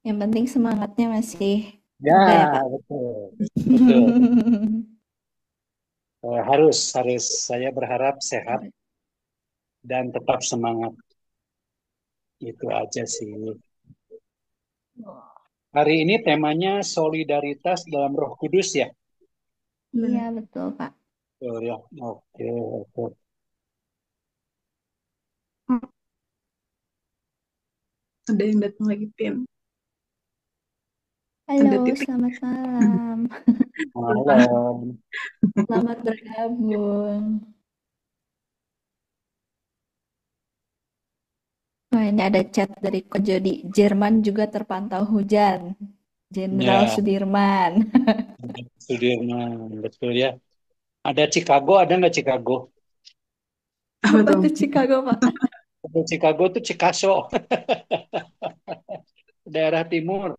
Yang penting semangatnya masih Ya, ada ya, Kak. betul. Betul. Harus, harus. Saya berharap sehat dan tetap semangat. Itu aja sih. Hari ini temanya solidaritas dalam Roh Kudus ya. Iya, betul, Kak. Betul ya. Oke, oke. Ada yang datang lagi, Pin. Ada Halo, titik. selamat malam. Malam. Selamat bergabung. Wah, ini ada chat dari Ko Jody. Jerman juga terpantau hujan. Jenderal Ya, Sudirman. Sudirman. Betul ya. Ada Chicago, ada nggak Chicago? Apa Apa tuh? tuh Chicago, Pak? Ada Chicago tuh Chicago, daerah timur.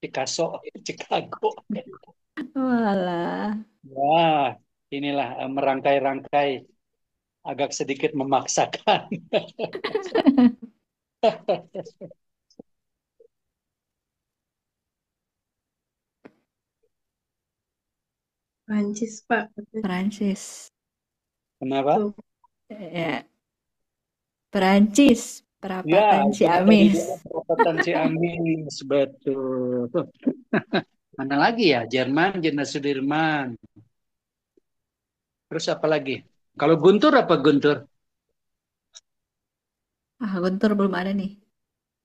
Chicago, Chicago. Walah. Wah, inilah merangkai-rangkai agak sedikit memaksakan. Prancis, Pak. Prancis. Kenapa? Tuh. Ya, Perancis. Ya, Perapatan itu tadi dia Ciamis. perapatan Ciamis, betul. Mana lagi ya? Jerman, Jenderal Sudirman. Terus apa lagi? Kalau Guntur apa Guntur? Ah, Guntur belum ada nih.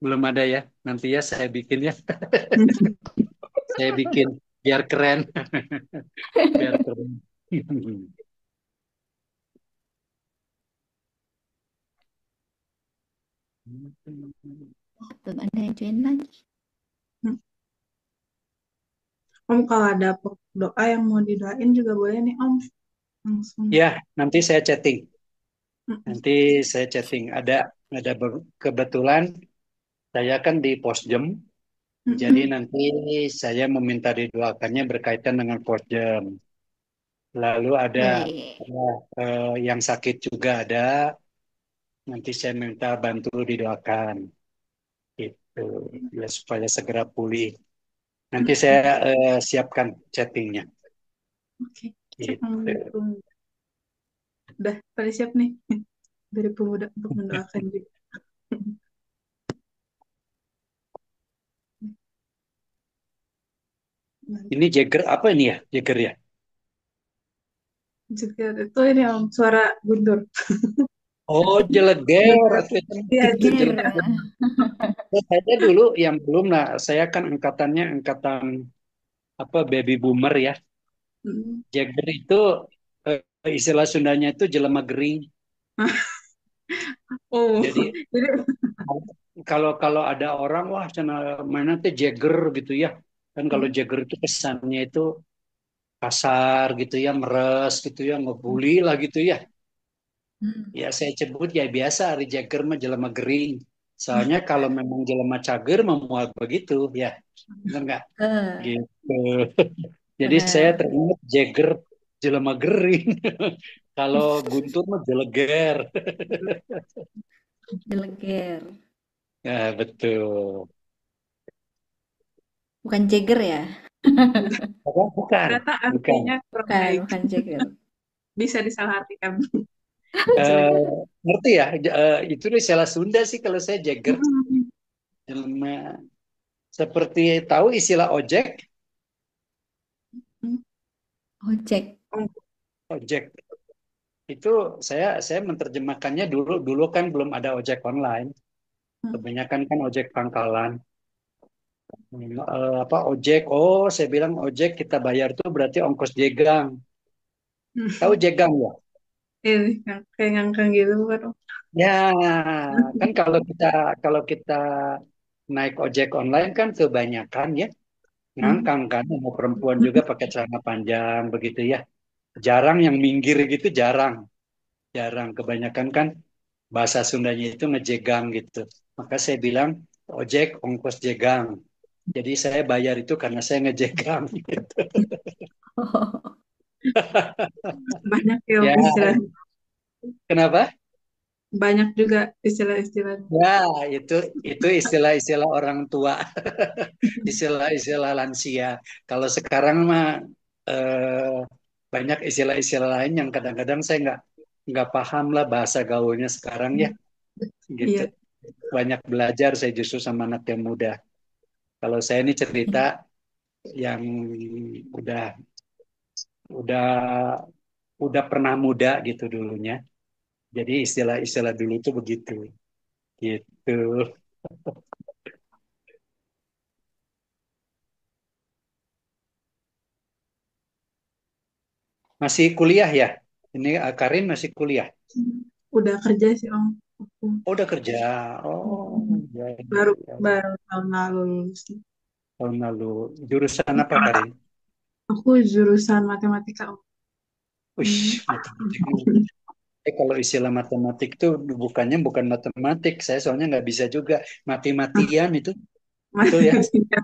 Belum ada ya. Nanti ya saya bikin ya. Saya bikin biar keren, biar keren. Belum ada yang join lagi. Om, kalau ada doa yang mau didoain juga boleh nih, Om. Langsung. Ya, nanti saya chatting. Mm-mm. Nanti saya chatting. Ada kebetulan saya kan di Posjem, jadi Mm-mm. nanti saya meminta didoakannya berkaitan dengan Posjem. Lalu ada Baik. yang sakit juga ada, nanti saya minta bantu didoakan. Itu ya supaya segera pulih. Nanti saya Mm-mm. siapkan chattingnya. Oke, siap Om. Gitu. Udah pada siap nih dari pemuda untuk mendoakan juga. Ini Jagger apa ini ya? Jagger ya? Juga itu ini Om, suara Guntur. Oh, jeleger. Guntur. Aku Iya, itu Geger. juga. jeleger. Saya dulu yang belum lah. Saya kan angkatannya angkatan apa baby boomer ya. Mm. Jagger itu eh, istilah Sundanya itu jelema gering. Oh, Jadi jadi kalau kalau ada orang wah cina mana teh Jagger gitu ya. Kan kalau mm, Jagger itu kesannya itu kasar gitu ya, meres gitu ya, ngebully lah gitu ya. Ya saya sebut ya biasa Ari Jagger mah jelema gering. Soalnya kalau memang jelema cager memuat begitu ya. Benar nggak? Eh, Gitu. Jadi saya benar. teringat Jagger jelema gering. Kalau Guntur mah jeleger. Jeleger. Ya betul. Bukan Jagger ya? Apa? Bukan, ternyata bukan. artinya kurang Bukan, baik. bukan Jagger. Bisa disalahartikan. Eh, Jelek. ngerti ya? Itu nih salah Sunda sih kalau saya Jagger. Mm-mm. Jelema. Seperti tahu istilah ojek, Ojek. Oh, ojek itu saya menerjemahkannya dulu dulu kan belum ada ojek online. mm. Kebanyakan kan ojek pangkalan. Apa ojek? Oh, saya bilang ojek kita bayar tuh berarti ongkos jegang. Tahu jegang ya? Ini kayak ngangkang gitu bukan? Om? Ya, kan kalau kita naik ojek online kan kebanyakan ya Mm. ngangkang kan, mau perempuan juga pakai celana panjang begitu ya. Jarang yang minggir gitu, jarang, jarang. Kebanyakan kan bahasa Sundanya itu ngejegang gitu. Maka saya bilang ojek ongkos jegang. Jadi saya bayar itu karena saya ngejegang gitu. Banyak ya Om Ya, istilah. kenapa? banyak juga istilah-istilah. Ya, itu istilah-istilah orang tua, istilah-istilah lansia. Kalau sekarang mah banyak istilah-istilah lain yang kadang-kadang saya nggak paham lah bahasa gaulnya sekarang ya, gitu. Iya. Banyak belajar saya justru sama anak yang muda. Kalau saya ini cerita yang udah udah udah pernah muda gitu dulunya. Jadi istilah-istilah dulu tuh begitu, gitu. Masih kuliah ya? Ini Karin masih kuliah. Udah kerja sih Om. Aku. Oh, udah kerja. Oh, Mm-mm. ya, Baru ya, ya. baru tahun lalu lulus. Tahun lalu. Jurusan apa, Karin? Aku jurusan matematika Om. Hmm. Wih, matematik. Kalau istilah matematik tuh bukan matematik. Saya soalnya nggak bisa juga. Mati-matian itu. Betul ya? Matematika.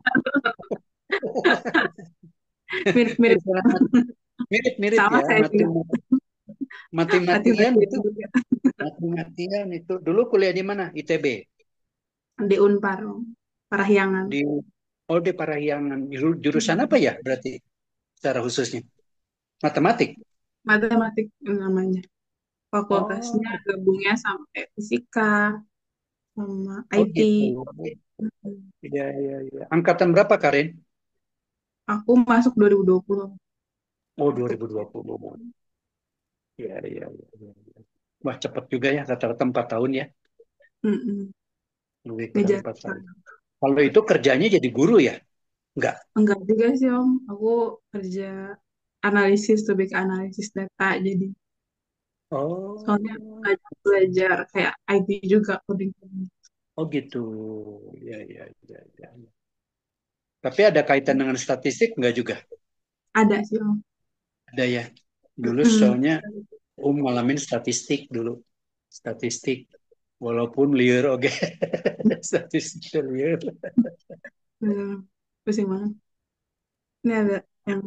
Mirip-mirip Istilah mirip-mirip sama ya. saya juga. Mati-matian Matematika itu. juga. Mati-matian itu. Dulu kuliah di mana? ITB. Di Unpar Om. Parahyangan. Di di Parahyangan. Jurusan apa ya berarti secara khususnya? Matematik. Matematik namanya. Oh, Fakultasnya gabungnya sampai fisika sama oh IT. gitu. Iya, iya, iya. Angkatan berapa, Karin? Aku masuk 2020. Oh, Masuk. 2020. Iya, iya, iya, iya. Wah, cepat juga ya, rata-rata 4 tahun ya. Mm-mm. Lebih kurang Ngejar. 4 tahun. Kalau itu kerjanya jadi guru ya? Enggak. Enggak juga sih Om. Aku kerja analisis, lebih ke analisis data. Jadi soalnya Oh, belajar kayak IT juga coding. oh gitu. Ya, ya, ya, ya. Tapi ada kaitan dengan statistik enggak juga? Ada sih Om. Ada ya. Dulu Mm-mm. soalnya ngalamin statistik dulu. Statistik. Walaupun liar oke. Statistik liar. Hmm, pusing banget. Ini ada yang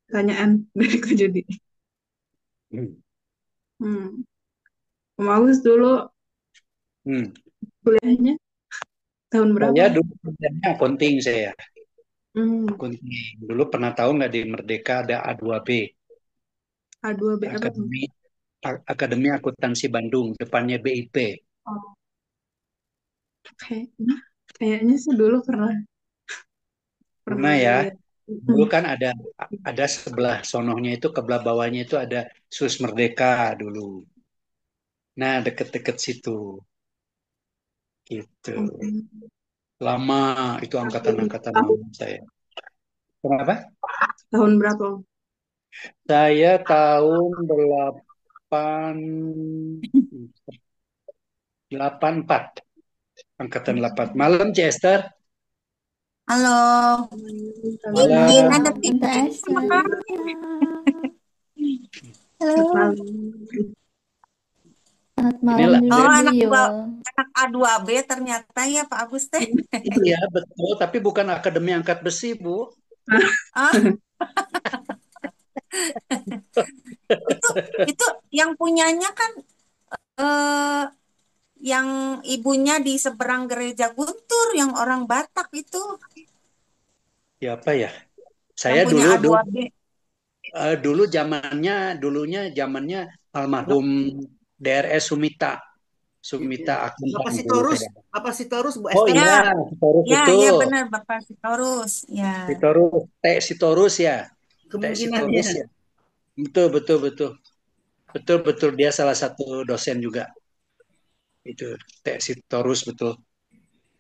pertanyaan dari Kak Jody. Hmm. Hmm. Om Agus dulu Hmm. kuliahnya tahun berapa? Saya dulu kerjanya accounting saya. Hmm. Akunting. Dulu pernah tahu nggak di Merdeka ada A2B, A2B apa tuh? Akademi Akademi Akuntansi Bandung, depannya BIP. Oh, kayaknya, kayaknya sih dulu pernah Pernah pernah ya, lihat. dulu Hmm. kan ada sebelah sonohnya itu sebelah bawahnya itu ada SUS Merdeka dulu. Nah, deket-deket situ gitu. Hmm. Lama itu angkatan-angkatan Tahun, lama saya. Kenapa? tahun berapa? Saya tahun 8 84, angkatan 8. Malam, Chester. Halo, Mimin Malam. ada Malam, Tante Mimin. Esther. Halo. Malam. Selamat malam Inilah. juga Oh, Bu Yul. anak A2B ternyata ya Pak Agus teh. Iya, betul. Tapi bukan Akademi Angkat Besi, Bu. Ah, itu itu yang punyanya kan eh yang ibunya di seberang gereja Guntur, yang orang Batak itu, Ya apa ya? yang Saya punya dulu dulu A2B. dulu zamannya almarhum DRS Sumita. Sumita Bapak akuntan dulu Sitorus, saya. Bapak Sitorus, Bu Oh Esther. iya, Ya, Sitorus ya, ya betul. benar Bapak Sitorus. Ya. Sitorus, Teh Sitorus ya. Teh Kemungkinan Sitorus ya. ya. Betul, betul, betul. Betul, betul. Dia salah satu dosen juga. Itu Teh Sitorus betul.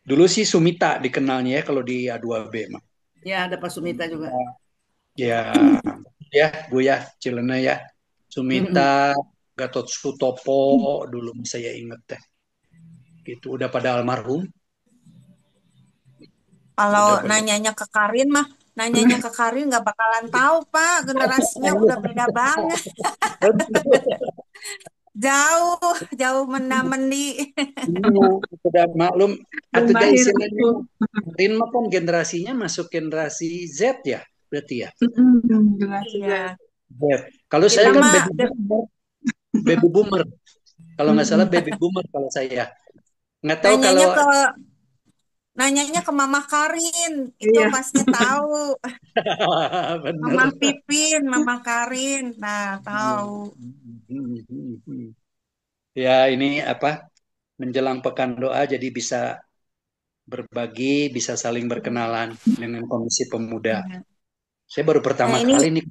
Dulu sih Sumita dikenalnya ya kalau di A2B mah. Ya, ada Pak Sumita juga. Ya, ya, Bu ya, Cilena ya. Sumita, Mm-mm. Gatot Sutopo, dulu saya inget teh. Itu udah pada almarhum, Kalau udah pada. nanyanya ke Karin nggak bakalan tahu Pak, generasinya udah beda banget. Jauh, jauh menda-mendi. Iya, udah maklum. Belum Atau gak lahir istilahnya, aku. Rin mah kan generasinya masuk generasi Z ya, berarti ya. Jelas juga. Iya. Z. Kalau saya Kita kan mah baby boomer, baby boomer. Kalau nggak salah baby boomer kalau saya. Nggak tahu Nanyanya kalau nanyanya ke Mama Karin, itu Iya. pasti tahu. bener. Mama Pipin, Mama Karin, nah tahu. Ya ini apa menjelang pekan doa jadi bisa berbagi, bisa saling berkenalan dengan Komisi Pemuda. Iya. Saya baru Nah pertama ini kali nih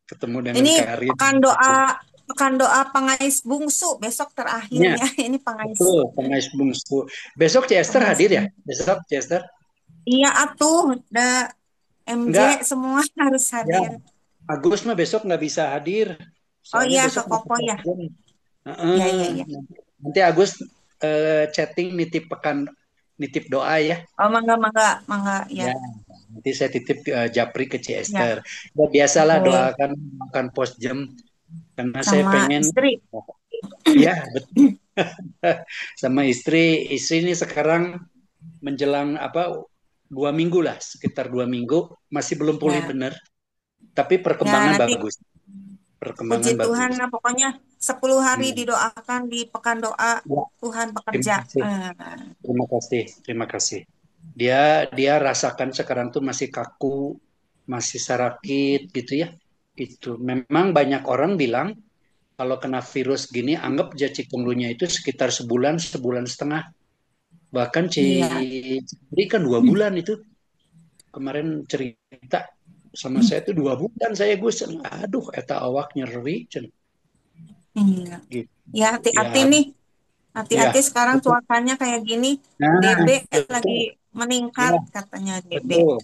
ketemu dengan ini Karin. pekan doa Pengais Bungsu besok Ya, terakhirnya. Ini Pengais betul, Pengais Bungsu. Besok Chester Pengais hadir ya? Bungsu. Besok Chester? Iya atuh, MJ Enggak, semua harus ya. hadir. Agus mah besok nggak bisa hadir. Oh Soalnya iya ke besok mau ke Kopo ya. Posjen. Iya Heeh. iya iya. Nanti Agus chatting nitip doa ya. Oh mangga mangga mangga ya. Ya, nanti saya titip Japri ke Ya. Chester. Ya, biasalah Oke. doakan makan pos jam karena saya Sama pengen istri. ya betul sama istri ini sekarang menjelang apa 2 minggu lah sekitar 2 minggu masih belum pulih Ya. benar tapi Ya perkembangan nanti bagus puji perkembangan Tuhan bagus lah pokoknya 10 hari ya, didoakan di pekan doa ya, Tuhan terima bekerja. kasih terima kasih terima kasih dia rasakan sekarang tuh masih kaku masih sarakit gitu ya itu memang banyak orang bilang kalau kena virus gini anggap aja cikungunya itu sekitar sebulan sebulan setengah bahkan Iya. Cipri kan 2 bulan itu kemarin cerita sama saya tuh 2 bulan saya gus aduh eta awak nyeri cen Iya. gitu Ya hati-hati ya nih. Hati-hati ya sekarang betul cuacanya kayak gini. nah DB lagi betul meningkat ya katanya DB. betul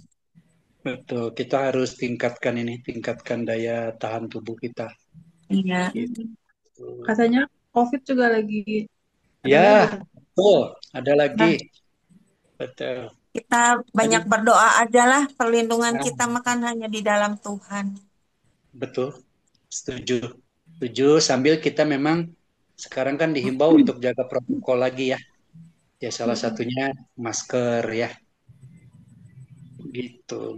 betul kita harus tingkatkan daya tahan tubuh kita Iya. gitu Katanya COVID juga lagi ada ya lagi. betul ada lagi Nah, betul kita tadi banyak berdoa aja lah. Perlindungan nah, kita makan hanya di dalam Tuhan. betul setuju setuju sambil kita memang sekarang kan dihimbau untuk jaga protokol lagi ya ya salah satunya masker ya gitu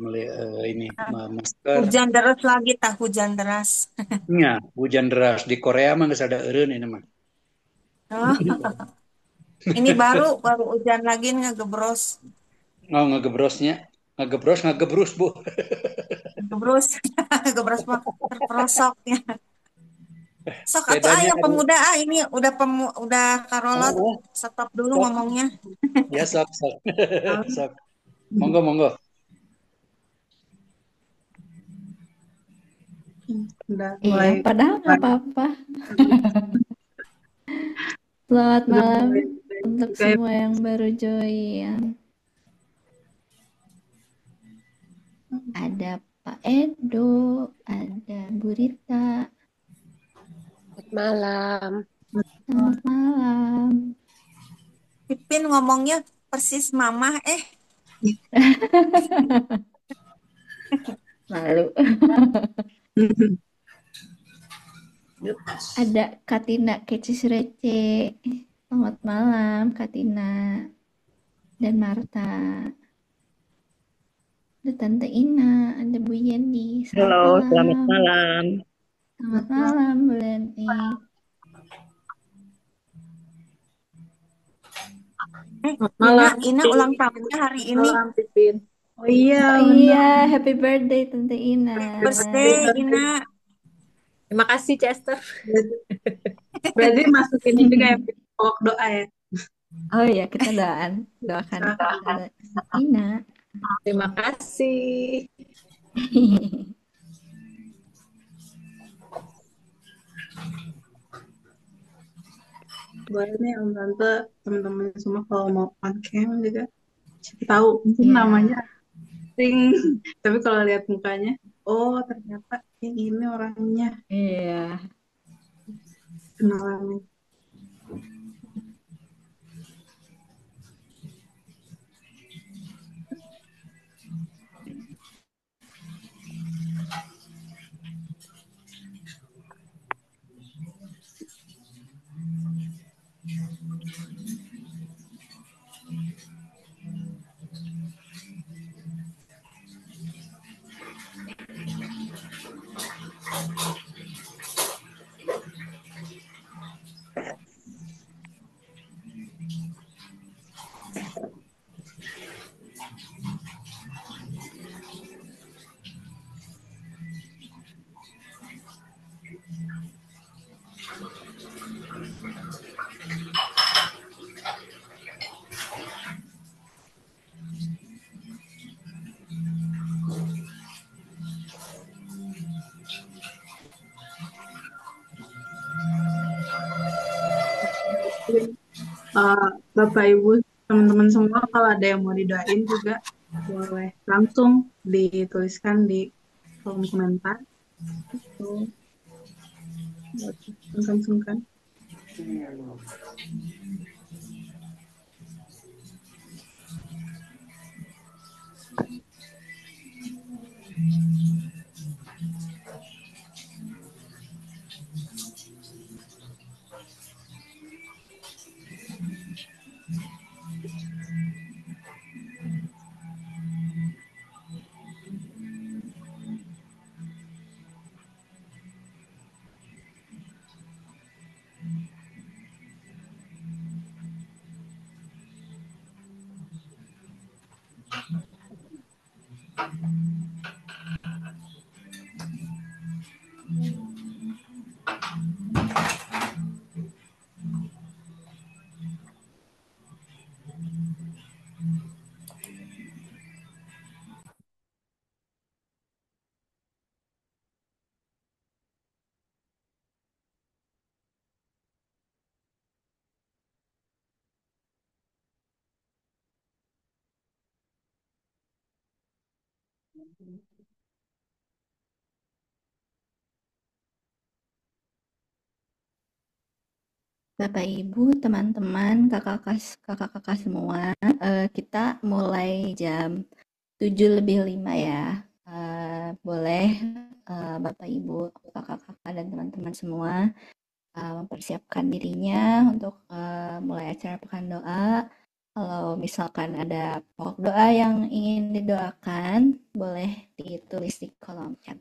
ini masker Hujan deras lagi tak hujan deras. ya hujan deras di Korea mah nggak ada eureun ini mah Oh, ini baru hujan lagi ngegebros. oh ngegebrus bu Ngegebros. Ngegebros mah terperosok ya. Sok atuh bedanya ayo ada pemuda ini udah Karolot oh, stop dulu sok ngomongnya. ya sok Ah, sok monggo monggo udah Iya, mulai padahal nggak apa-apa. Selamat udah malam mulai untuk kayak semua yang baru join. Ada Pak Edo, ada Bu Rita. Selamat malam. Selamat malam. Pipin ngomongnya persis mama Lalu ada Katina Kecis Rece. Selamat malam Katina dan Marta. Ada Tante Ina, ada Bu Yeni. Halo, selamat malam. Selamat malam Bu Leni. malam. Ina ulang tahunnya hari ini. Malam Pipin. Oh iya, Oh iya, happy birthday Tante Ina. Birthday Ina. Terima kasih, Chester. Berarti masukin ini kayak pokok doa ya. Oh iya, kita doakan Tante Ina. Terima kasih. Boleh nih Om Tante, teman-teman semua kalau mau on cam juga tahu mungkin Iya. namanya asing, tapi kalau lihat mukanya, oh ternyata ini orangnya Iya. kenalan. Bapak Ibu teman-teman semua kalau ada yang mau didoain juga boleh langsung dituliskan di kolom komentar itu buat sungkan-sungkan. Bapak, Ibu, teman-teman, kakak-kakak semua, kita mulai jam 7:05 ya. Boleh Bapak, Ibu, kakak-kakak, dan teman-teman semua mempersiapkan dirinya untuk mulai acara pekan doa. Kalau misalkan ada pokok doa yang ingin didoakan, boleh ditulis di kolom chat.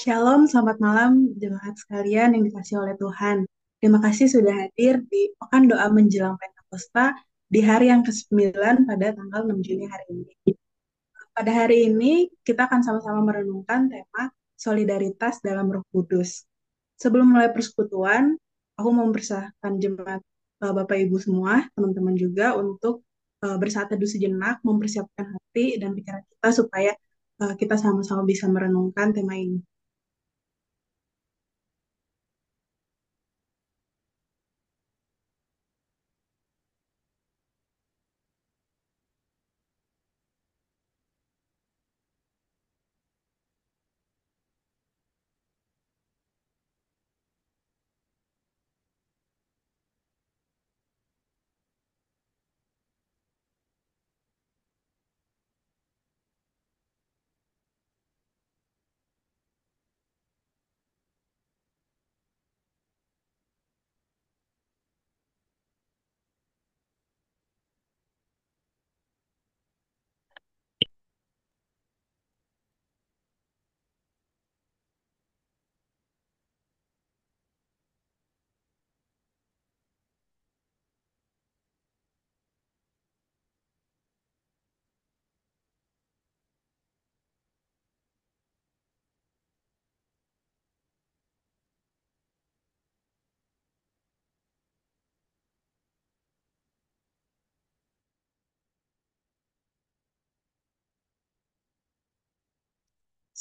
Shalom, selamat malam jemaat sekalian yang dikasihi oleh Tuhan. Terima kasih sudah hadir di Pekan Doa Menjelang Pentakosta di hari yang ke-9 pada tanggal 6 Juni hari ini. Pada hari ini kita akan sama-sama merenungkan tema solidaritas dalam Roh Kudus. Sebelum mulai persekutuan, aku mau mempersahkan jemaat Bapak Ibu semua, teman-teman juga untuk bersaat teduh sejenak, mempersiapkan hati dan pikiran kita supaya kita sama-sama bisa merenungkan tema ini.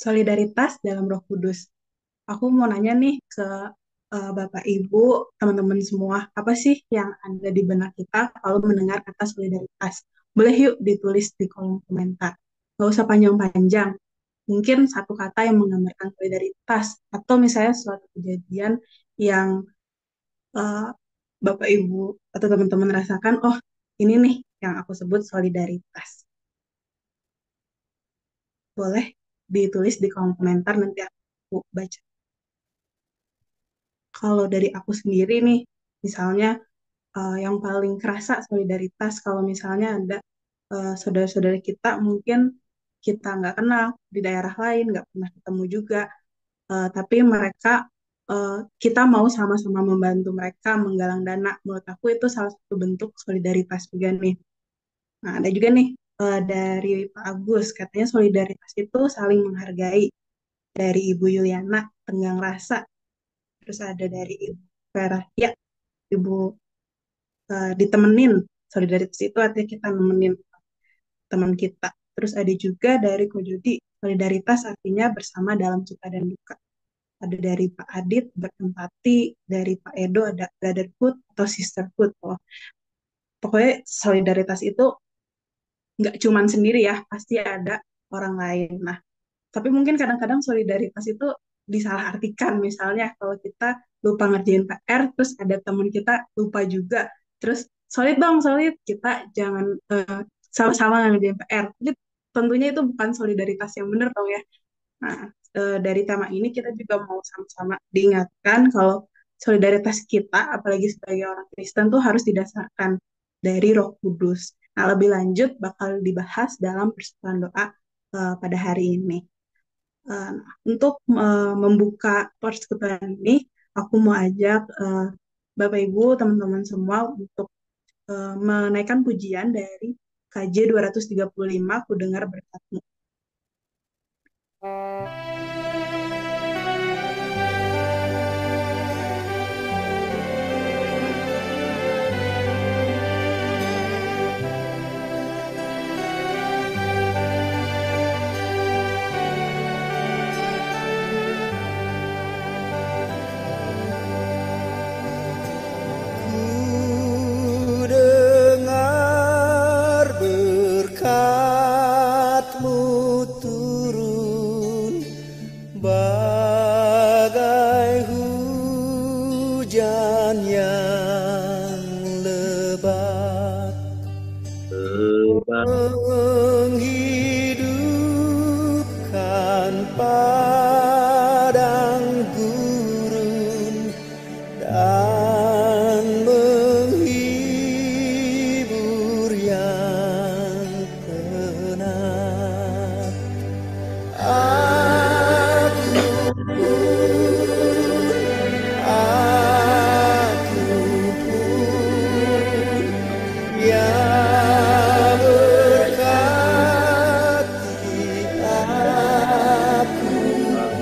solidaritas dalam Roh Kudus. Aku mau nanya nih ke Bapak Ibu, teman-teman semua, apa sih yang ada di benak kita kalau mendengar kata solidaritas? Boleh yuk ditulis di kolom komentar. Nggak usah panjang-panjang. Mungkin satu kata yang menggambarkan solidaritas, atau misalnya suatu kejadian yang eh, Bapak Ibu atau teman-teman rasakan, oh ini nih yang aku sebut solidaritas. Boleh ditulis di kolom komentar, nanti aku baca. Kalau dari aku sendiri nih, misalnya yang paling kerasa solidaritas kalau misalnya ada saudara-saudara kita mungkin kita nggak kenal di daerah lain, nggak pernah ketemu juga, tapi mereka kita mau sama-sama membantu mereka menggalang dana. Menurut aku itu salah satu bentuk solidaritas juga nih. Nah, ada juga nih dari Pak Agus, katanya solidaritas itu saling menghargai. Dari Ibu Yuliana, tenggang rasa. Terus ada dari Ibu Vera, ya Ibu ditemenin. Solidaritas itu artinya kita nemenin teman kita. Terus ada juga dari Ko Judi, solidaritas artinya bersama dalam suka dan duka. Ada dari Pak Adit, berempati. Dari Pak Edo ada brotherhood atau sisterhood. Oh, pokoknya solidaritas itu nggak cuman sendiri ya, pasti ada orang lain. Nah, tapi mungkin kadang-kadang solidaritas itu disalahartikan. Misalnya kalau kita lupa ngerjain PR, terus ada teman kita lupa juga. Terus solid bang, solid. Kita jangan sama-sama ngerjain PR. Jadi tentunya itu bukan solidaritas yang benar dong ya. Nah, dari tema ini kita juga mau sama-sama diingatkan kalau solidaritas kita, apalagi sebagai orang Kristen tuh harus didasarkan dari Roh Kudus. Nah, lebih lanjut bakal dibahas dalam persekutuan doa pada hari ini. Untuk membuka persekutuan ini, aku mau ajak Bapak Ibu, teman-teman semua untuk menaikkan pujian dari KJ 235, Ku Dengar Berkat-Mu. Dengar berkat-Mu turun bagai hujan yang lebat, menghidupkan padang gurun dan menghibur yang penat. Aku pun yang berkati aku.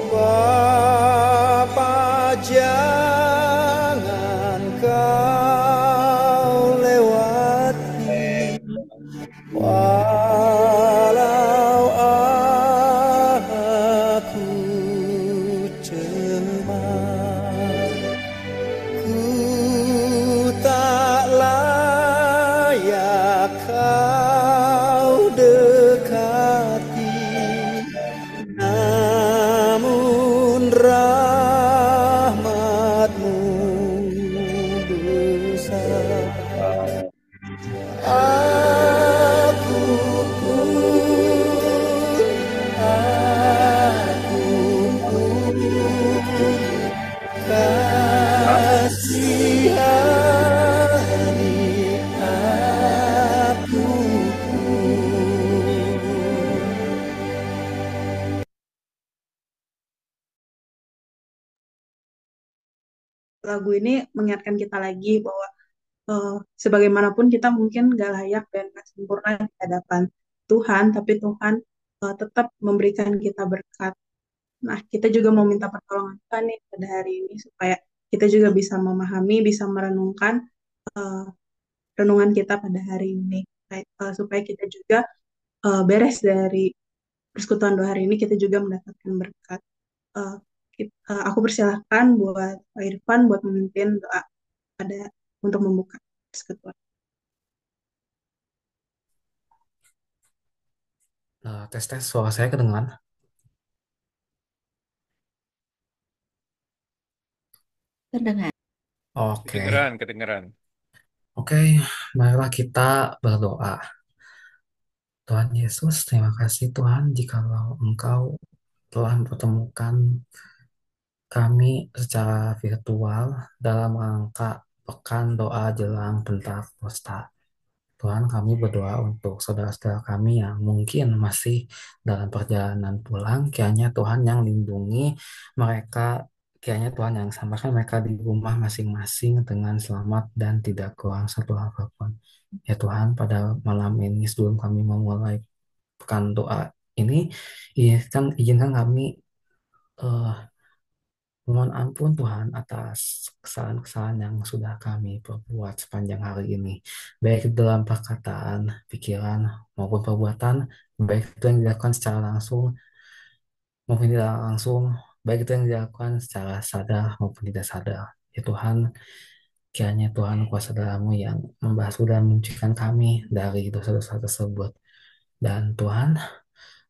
Bapa, jangan kau lagu ini mengingatkan kita lagi bahwa sebagaimanapun kita mungkin gak layak dan gak sempurna di hadapan Tuhan, tapi Tuhan tetap memberikan kita berkat. Nah, kita juga mau minta pertolongan Tuhan nih pada hari ini supaya kita juga bisa memahami, bisa merenungkan eh, renungan kita pada hari ini. Supaya kita juga beres dari persekutuan doa hari ini, kita juga mendapatkan berkat. Eh, aku persilahkan buat Pak Irfan buat memimpin doa pada untuk membuka persekutuan. Tes tes suara saya kedengaran. Terdengar. Oke. Kedengeran. Oke, marilah kita berdoa. Tuhan Yesus, terima kasih Tuhan jikalau Engkau telah mempertemukan kami secara virtual dalam rangka pekan doa jelang Pentakosta. Tuhan, kami berdoa untuk saudara-saudara kami yang mungkin masih dalam perjalanan pulang. Kiranya Tuhan yang lindungi mereka, kiranya Tuhan yang sampaikan mereka di rumah masing-masing dengan selamat dan tidak kurang satu apapun. Ya Tuhan, pada malam ini sebelum kami memulai pekan doa ini, izinkan kami eh, mohon ampun Tuhan atas kesalahan-kesalahan yang sudah kami perbuat sepanjang hari ini, baik dalam perkataan, pikiran, maupun perbuatan, baik itu yang dilakukan secara langsung maupun tidak langsung, baik itu yang dilakukan secara sadar maupun tidak sadar. Ya Tuhan, kiranya Tuhan kuasa dalam-Mu yang membasuh dan menyucikan kami dari dosa-dosa tersebut. Dan Tuhan,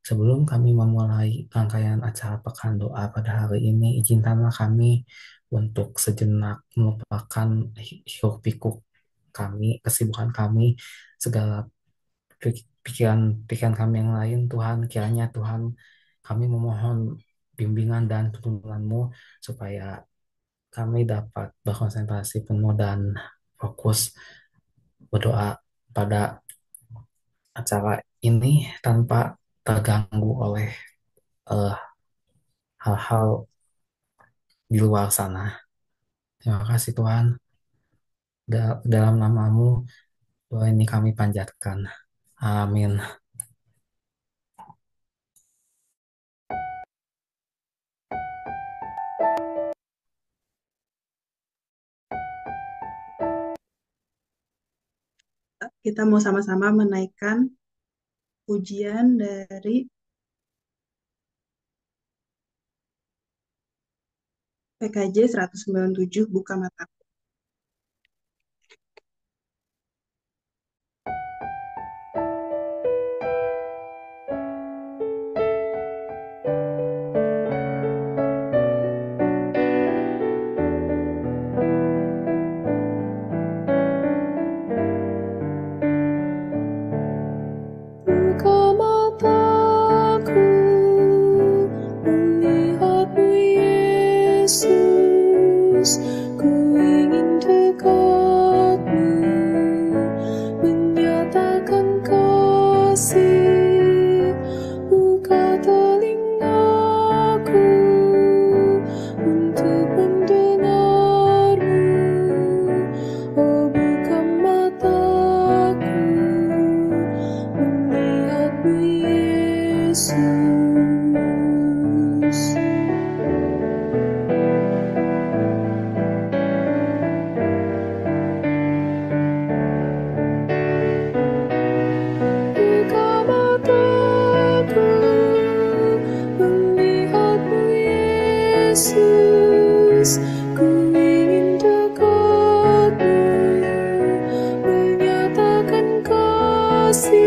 sebelum kami memulai rangkaian acara pekan doa pada hari ini, izinkanlah kami untuk sejenak melupakan hiruk-pikuk kami, kesibukan kami, segala pikiran-pikiran kami yang lain. Tuhan, kiranya Tuhan, kami memohon bimbingan dan tuntunan-Mu supaya kami dapat berkonsentrasi penuh dan fokus berdoa pada acara ini tanpa terganggu oleh eh, hal-hal di luar sana. Terima kasih Tuhan. Dalam nama-Mu doa ini kami panjatkan. Amin. Kita mau sama-sama menaikkan pujian dari PKJ 197, Buka Mataku. Buka mataku melihat-Mu Yesus, ku ingin dekat-Mu, menyatakan kasih. Buka telingaku untuk mendengar-Mu, oh buka mataku melihat-Mu Yesus. Buka mataku melihat-Mu Yesus, ku ingin dekat-Mu, menyatakan kasih.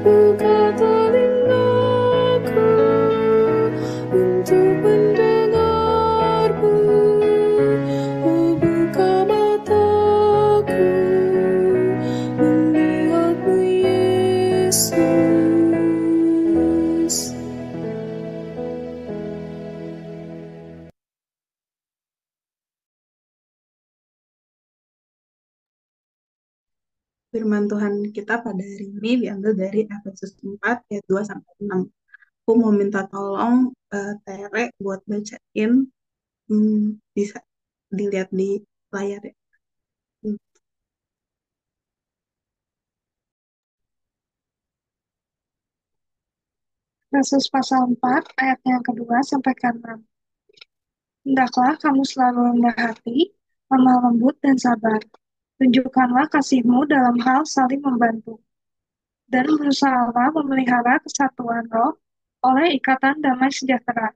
Buka telingaku untuk mendengar-Mu, oh buka mataku melihat-Mu Yesus. Firman Tuhan kita pada hari ini diambil dari Efesus 4 ayat 2-6. Aku mau minta tolong Tere buat bacain, bisa dilihat di layar ya. Hmm. Yesus pasal 4 ayat yang kedua sampai ke-6. Hendaklah kamu selalu rendah hati, lemah lembut dan sabar. Tunjukkanlah kasihmu dalam hal saling membantu. Dan berusahalah memelihara kesatuan roh oleh ikatan damai sejahtera.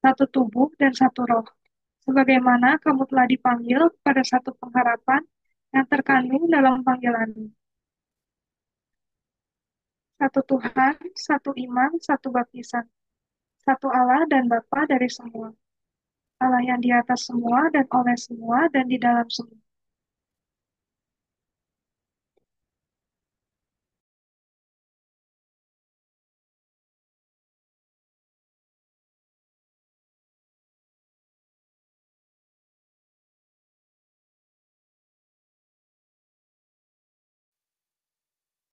Satu tubuh dan satu roh. Sebagaimana kamu telah dipanggil pada satu pengharapan yang terkandung dalam panggilanmu. Satu Tuhan, satu iman, satu baptisan. Satu Allah dan Bapa dari semua. Allah yang di atas semua dan oleh semua dan di dalam semua.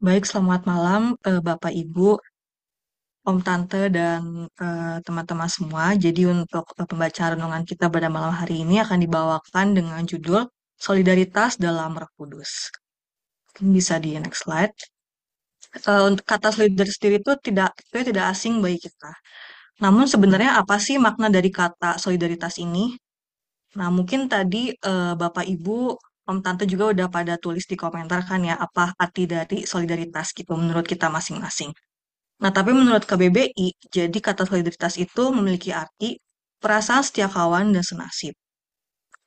Baik, selamat malam Bapak Ibu, Om Tante dan teman-teman semua. Jadi untuk pembacaan renungan kita pada malam hari ini akan dibawakan dengan judul Solidaritas dalam Roh Kudus. Mungkin bisa di next slide. Untuk kata solidaritas sendiri itu tidak asing bagi kita. Namun sebenarnya apa sih makna dari kata solidaritas ini? Nah, mungkin tadi Bapak Ibu, Om Tante juga udah pada tulis di komentar kan ya, apa arti dari solidaritas gitu menurut kita masing-masing. Nah, tapi menurut KBBI, jadi kata solidaritas itu memiliki arti perasaan setia kawan dan senasib.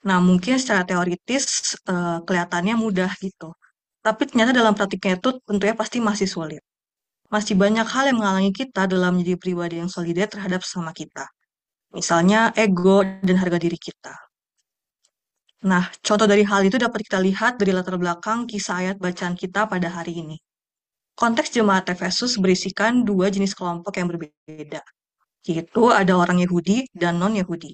Nah, mungkin secara teoritis kelihatannya mudah gitu. Tapi ternyata dalam praktiknya itu tentunya pasti masih sulit. Masih banyak hal yang menghalangi kita dalam menjadi pribadi yang solidar terhadap sesama kita. Misalnya ego dan harga diri kita. Nah, contoh dari hal itu dapat kita lihat dari latar belakang kisah ayat bacaan kita pada hari ini. Konteks jemaat Efesus berisikan dua jenis kelompok yang berbeda, yaitu ada orang Yahudi dan non-Yahudi.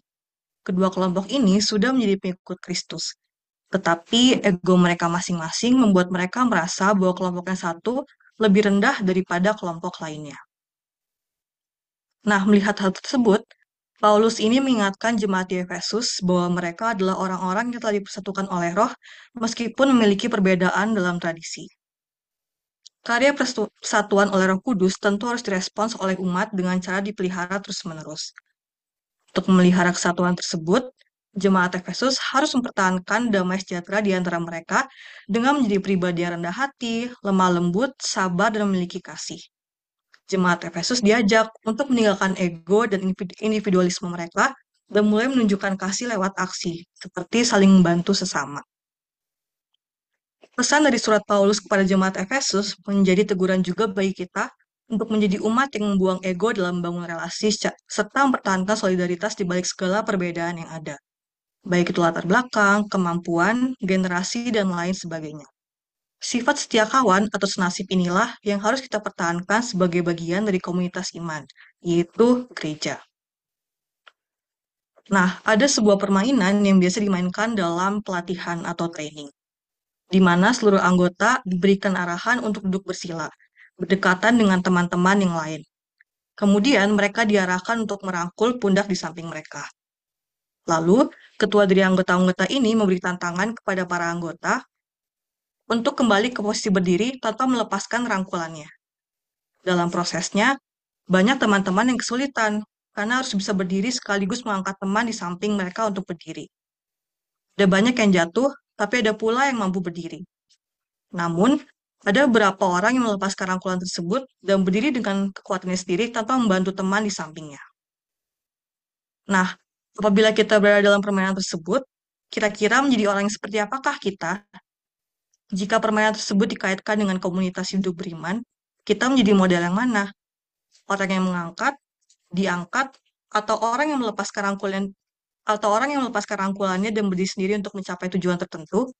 Kedua kelompok ini sudah menjadi pengikut Kristus, tetapi ego mereka masing-masing membuat mereka merasa bahwa kelompok yang satu lebih rendah daripada kelompok lainnya. Nah, melihat hal tersebut, Paulus ini mengingatkan jemaat di Efesus bahwa mereka adalah orang-orang yang telah dipersatukan oleh Roh meskipun memiliki perbedaan dalam tradisi. Karya persatuan oleh Roh Kudus tentu harus direspons oleh umat dengan cara dipelihara terus-menerus. Untuk memelihara kesatuan tersebut, jemaat Efesus harus mempertahankan damai sejahtera di antara mereka dengan menjadi pribadi yang rendah hati, lemah lembut, sabar, dan memiliki kasih. Jemaat Efesus diajak untuk meninggalkan ego dan individualisme mereka dan mulai menunjukkan kasih lewat aksi, seperti saling membantu sesama. Pesan dari surat Paulus kepada jemaat Efesus menjadi teguran juga bagi kita untuk menjadi umat yang membuang ego dalam membangun relasi serta mempertahankan solidaritas di balik segala perbedaan yang ada, baik itu latar belakang, kemampuan, generasi, dan lain sebagainya. Sifat setia kawan atau senasib inilah yang harus kita pertahankan sebagai bagian dari komunitas iman, yaitu gereja. Nah, ada sebuah permainan yang biasa dimainkan dalam pelatihan atau training, di mana seluruh anggota diberikan arahan untuk duduk bersila, berdekatan dengan teman-teman yang lain. Kemudian mereka diarahkan untuk merangkul pundak di samping mereka. Lalu, ketua dari anggota-anggota ini memberi tantangan kepada para anggota untuk kembali ke posisi berdiri tanpa melepaskan rangkulannya. Dalam prosesnya, banyak teman-teman yang kesulitan karena harus bisa berdiri sekaligus mengangkat teman di samping mereka untuk berdiri. Ada banyak yang jatuh, tapi ada pula yang mampu berdiri. Namun, ada beberapa orang yang melepaskan rangkulan tersebut dan berdiri dengan kekuatannya sendiri tanpa membantu teman di sampingnya. Nah, apabila kita berada dalam permainan tersebut, kira-kira menjadi orang yang seperti apakah kita? Jika permainan tersebut dikaitkan dengan komunitas hidup beriman, kita menjadi model yang mana? Orang yang mengangkat, diangkat, atau orang yang melepaskan rangkulannya dan berdiri sendiri untuk mencapai tujuan tertentu?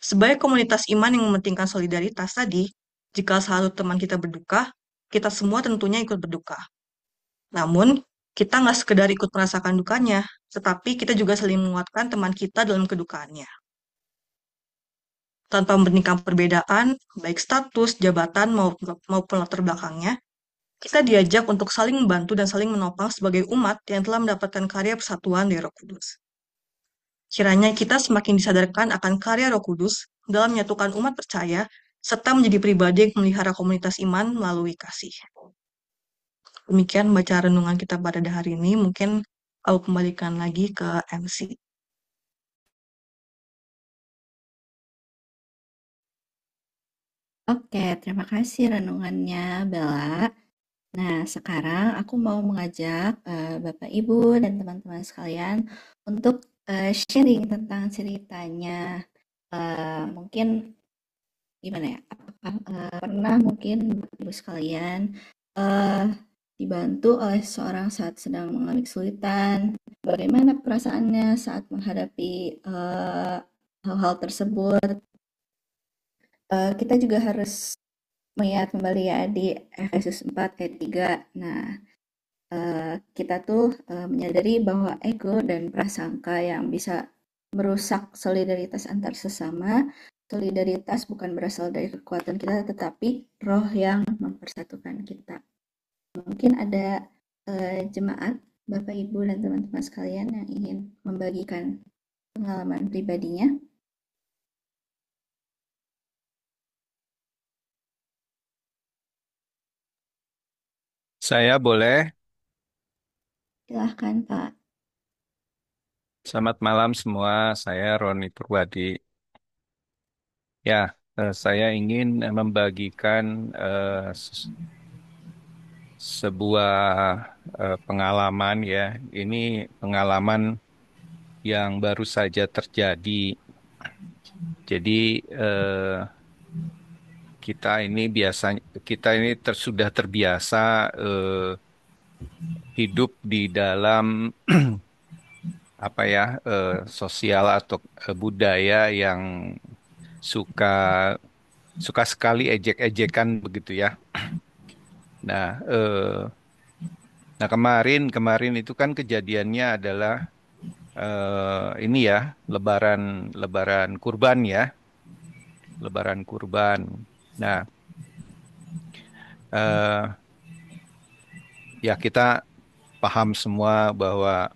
Sebagai komunitas iman yang mementingkan solidaritas tadi, jika salah satu teman kita berduka, kita semua tentunya ikut berduka. Namun, kita nggak sekedar ikut merasakan dukanya, tetapi kita juga saling menguatkan teman kita dalam kedukaannya. Tanpa membandingkan perbedaan, baik status, jabatan, maupun latar belakangnya, kita diajak untuk saling membantu dan saling menopang sebagai umat yang telah mendapatkan karya persatuan dari Roh Kudus. Kiranya kita semakin disadarkan akan karya Roh Kudus dalam menyatukan umat percaya, serta menjadi pribadi yang memelihara komunitas iman melalui kasih. Demikian baca renungan kita pada hari ini. Mungkin aku kembalikan lagi ke MC. Oke, terima kasih renungannya, Bella. Nah, sekarang aku mau mengajak Bapak, Ibu, dan teman-teman sekalian untuk sharing tentang ceritanya. Mungkin gimana ya? Apakah pernah mungkin Bapak, Ibu sekalian dibantu oleh seseorang saat sedang mengalami kesulitan? Bagaimana perasaannya saat menghadapi hal-hal tersebut? Kita juga harus melihat kembali ya di Efesus 4 ayat 3. Nah, kita tuh menyadari bahwa ego dan prasangka yang bisa merusak solidaritas antar sesama. Solidaritas bukan berasal dari kekuatan kita, tetapi roh yang mempersatukan kita. Mungkin ada jemaat, Bapak, Ibu, dan teman-teman sekalian yang ingin membagikan pengalaman pribadinya. Saya boleh. Silahkan, Pak. Selamat malam semua. Saya Roni Purwadi. Ya, saya ingin membagikan sebuah pengalaman ya. Ini pengalaman yang baru saja terjadi. Jadi kita ini sudah terbiasa hidup di dalam sosial atau budaya yang suka sekali ejek-ejekan begitu ya. Nah, kemarin itu kan kejadiannya adalah ini ya, Lebaran Kurban ya, Lebaran Kurban. Nah, ya kita paham semua bahwa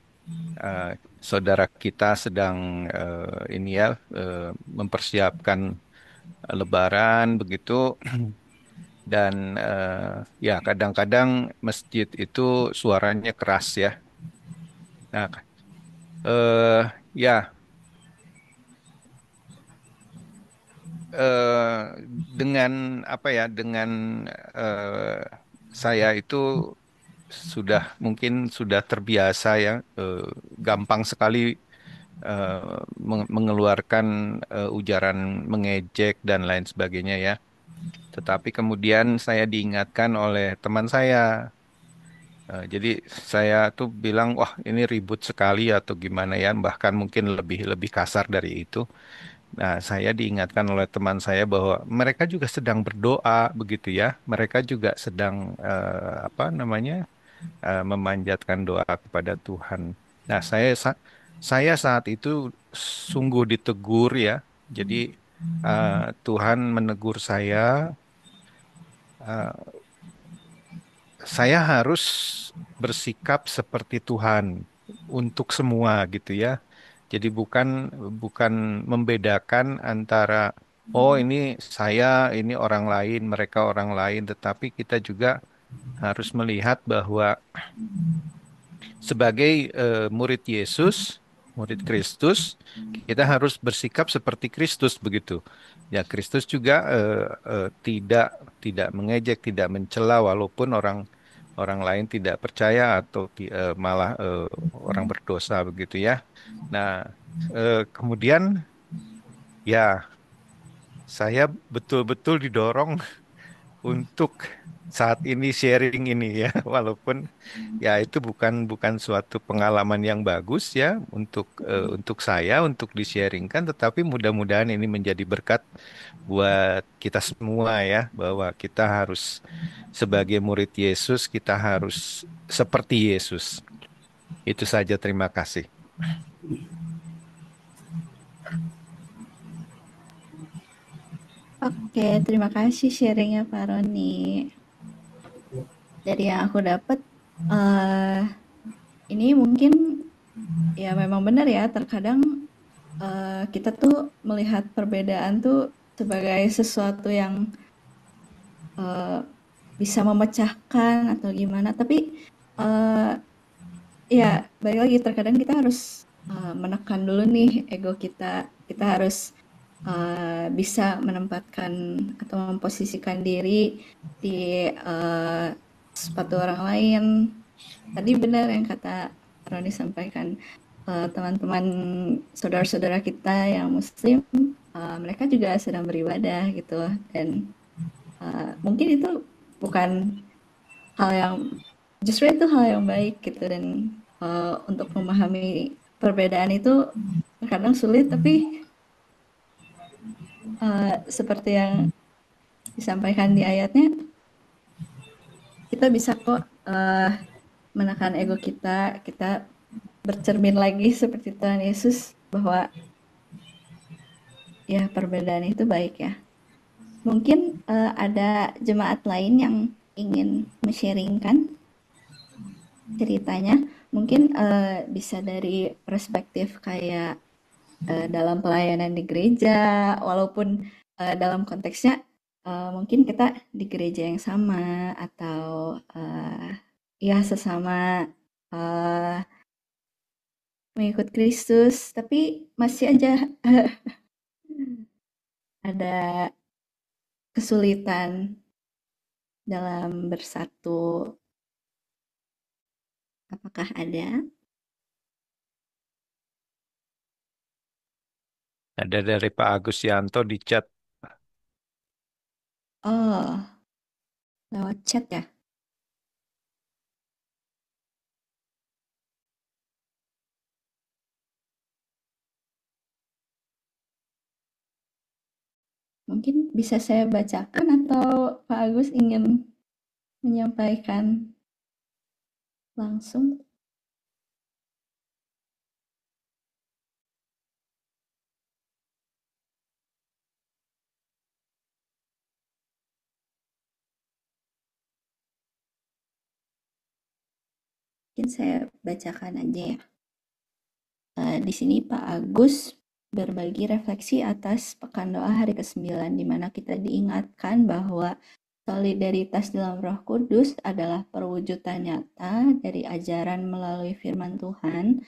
saudara kita sedang mempersiapkan Lebaran begitu. Dan ya kadang-kadang masjid itu suaranya keras ya. Nah, ya dengan saya itu mungkin sudah terbiasa ya, gampang sekali mengeluarkan ujaran mengejek dan lain sebagainya ya. Tetapi kemudian saya diingatkan oleh teman saya. Jadi saya tuh bilang, wah ini ribut sekali atau gimana ya, bahkan mungkin lebih kasar dari itu. Nah, saya diingatkan oleh teman saya bahwa mereka juga sedang berdoa begitu ya. Mereka juga sedang memanjatkan doa kepada Tuhan. Nah, saya saat itu sungguh ditegur ya. Jadi Tuhan menegur saya harus bersikap seperti Tuhan untuk semua gitu ya. Jadi bukan membedakan antara ini saya, ini orang lain, mereka orang lain, tetapi kita juga harus melihat bahwa sebagai murid Yesus, murid Kristus, kita harus bersikap seperti Kristus begitu. Ya, Kristus juga tidak mengejek, tidak mencela walaupun orang lain tidak percaya atau malah orang berdosa begitu ya. Nah, kemudian ya saya betul-betul didorong untuk saat ini sharing ini ya, walaupun ya itu bukan suatu pengalaman yang bagus ya untuk saya untuk di-sharingkan, tetapi mudah-mudahan ini menjadi berkat buat kita semua ya, bahwa kita harus sebagai murid Yesus kita harus seperti Yesus. Itu saja, terima kasih. Oke, terima kasih sharingnya Pak Roni. Dari yang aku dapat, ini mungkin ya memang benar ya, terkadang kita tuh melihat perbedaan tuh sebagai sesuatu yang bisa memecahkan atau gimana. Tapi ya balik lagi, terkadang kita harus menekan dulu nih ego kita. Kita harus bisa menempatkan atau memposisikan diri di sepatu orang lain. Tadi benar yang kata Roni sampaikan, teman-teman saudara-saudara kita yang muslim, mereka juga sedang beribadah gitu, dan mungkin itu bukan hal yang, justru itu hal yang baik gitu. Dan untuk memahami perbedaan itu terkadang sulit, tapi seperti yang disampaikan di ayatnya, kita bisa kok menekan ego kita, kita bercermin lagi seperti Tuhan Yesus bahwa ya perbedaan itu baik ya. Mungkin ada jemaat lain yang ingin men-sharingkan ceritanya. Mungkin bisa dari perspektif kayak dalam pelayanan di gereja, walaupun dalam konteksnya mungkin kita di gereja yang sama atau ya sesama mengikut Kristus, tapi masih aja ada kesulitan dalam bersatu. Apakah ada? Ada dari Pak Agus Yanto di chat. Oh, lewat chat ya? Mungkin bisa saya bacakan atau Pak Agus ingin menyampaikan langsung? Mungkin saya bacakan aja ya. Di sini Pak Agus berbagi refleksi atas Pekan Doa hari ke-9, di mana kita diingatkan bahwa solidaritas dalam Roh Kudus adalah perwujudan nyata dari ajaran melalui firman Tuhan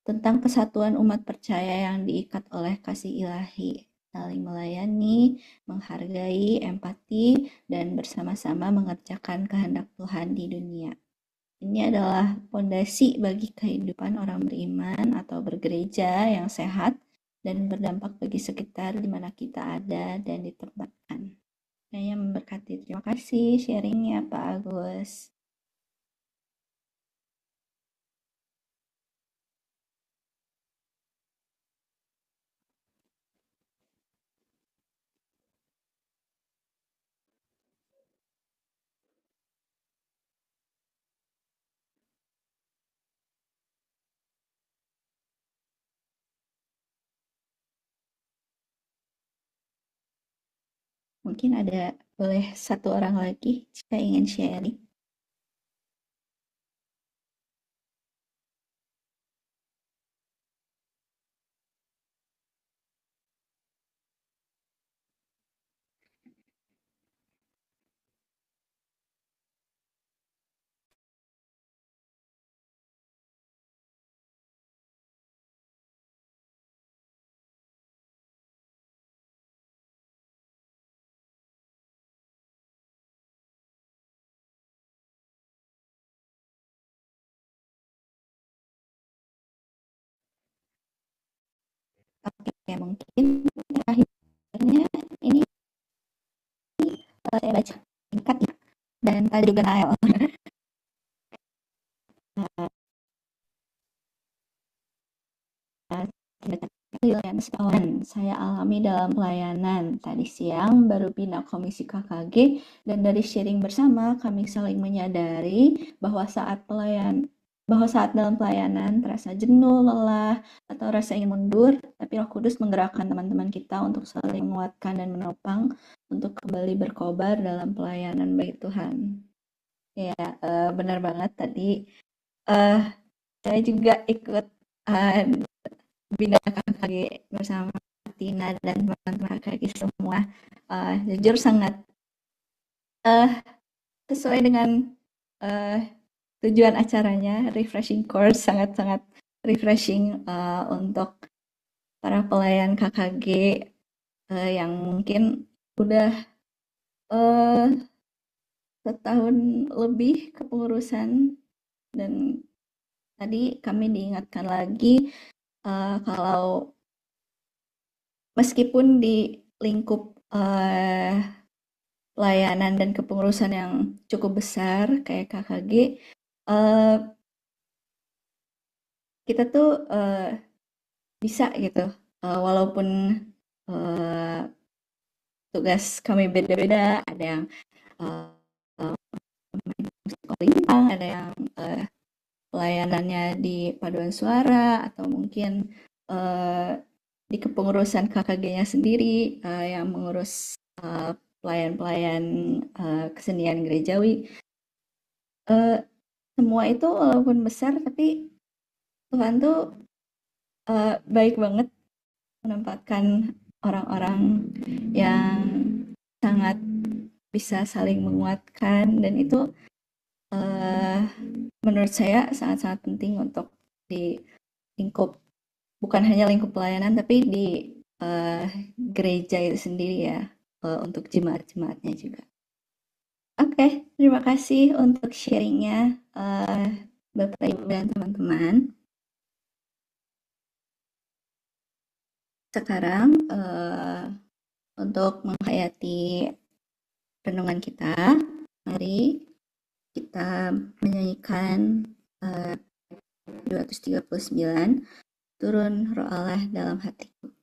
tentang kesatuan umat percaya yang diikat oleh kasih ilahi, saling melayani, menghargai, empati, dan bersama-sama mengerjakan kehendak Tuhan di dunia. Ini adalah fondasi bagi kehidupan orang beriman atau bergereja yang sehat dan berdampak bagi sekitar di mana kita ada dan ditempatkan. Saya memberkati. Terima kasih sharingnya Pak Agus. Mungkin ada boleh satu orang lagi jika ingin sharing. Oke, mungkin terakhirnya ini saya baca singkat ya, dan tadi juga Nael. Setahun saya alami dalam pelayanan. Tadi siang baru pindah komisi KKG, dan dari sharing bersama kami saling menyadari bahwa saat dalam pelayanan terasa jenuh, lelah, atau rasa ingin mundur, tapi Roh Kudus menggerakkan teman-teman kita untuk saling menguatkan dan menopang untuk kembali berkobar dalam pelayanan bagi Tuhan. Ya, benar banget tadi. Saya juga ikut Bina KKG bersama Tina dan teman-teman KKG semua. Jujur sangat sesuai dengan tujuan acaranya, refreshing course, sangat-sangat refreshing untuk para pelayan KKG yang mungkin udah setahun lebih kepengurusan, dan tadi kami diingatkan lagi kalau meskipun di lingkup pelayanan dan kepengurusan yang cukup besar kayak KKG, kita tuh bisa gitu, walaupun tugas kami beda-beda, ada yang psikolimang, ada yang pelayanannya di paduan suara, atau mungkin di kepengurusan KKG-nya sendiri yang mengurus pelayan-pelayan kesenian gerejawi. Semua itu walaupun besar, tapi Tuhan tuh baik banget menempatkan orang-orang yang sangat bisa saling menguatkan, dan itu menurut saya sangat-sangat penting untuk di lingkup, bukan hanya lingkup pelayanan, tapi di gereja itu sendiri ya, untuk jemaat-jemaatnya juga. Oke, terima kasih untuk sharingnya Bapak Ibu dan teman-teman. Sekarang untuk menghayati renungan kita, mari kita menyanyikan 239, Turun Roh Allah dalam hatiku.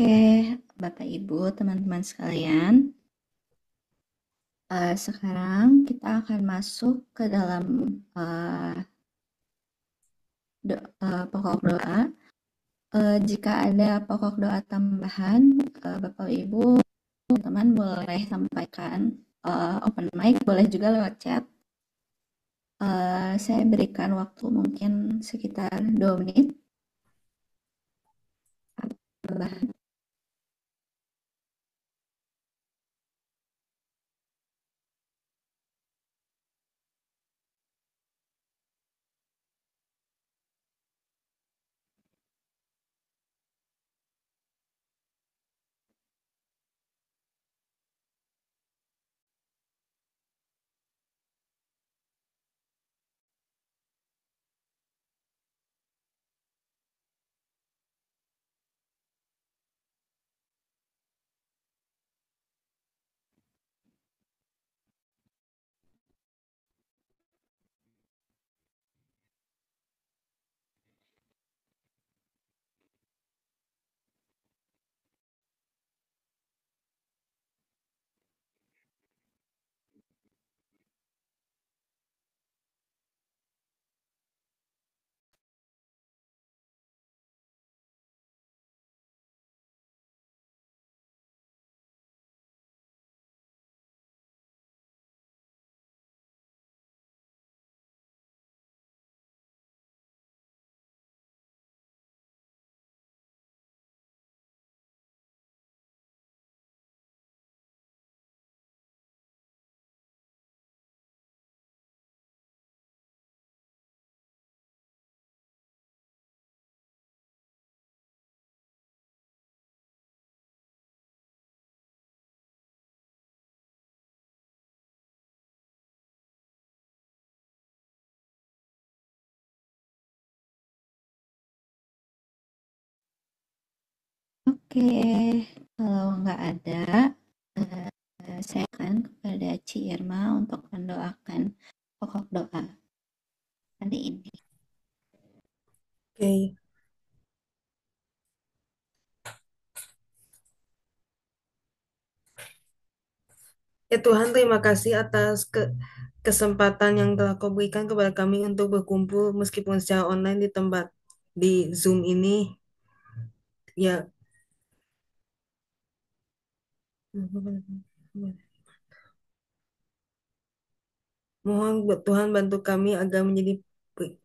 Oke, Bapak Ibu, teman-teman sekalian, sekarang kita akan masuk ke dalam pokok doa. Jika ada pokok doa tambahan, Bapak Ibu, teman-teman boleh sampaikan open mic boleh juga lewat chat. Saya berikan waktu mungkin sekitar 2 menit. Tambahan. Oke, kalau nggak ada, saya akan kepada Ci Irma untuk mendoakan pokok doa hari ini. Oke. Ya Tuhan, terima kasih atas kesempatan yang telah Kau berikan kepada kami untuk berkumpul meskipun secara online di tempat di Zoom ini. Ya, mohon Tuhan bantu kami agar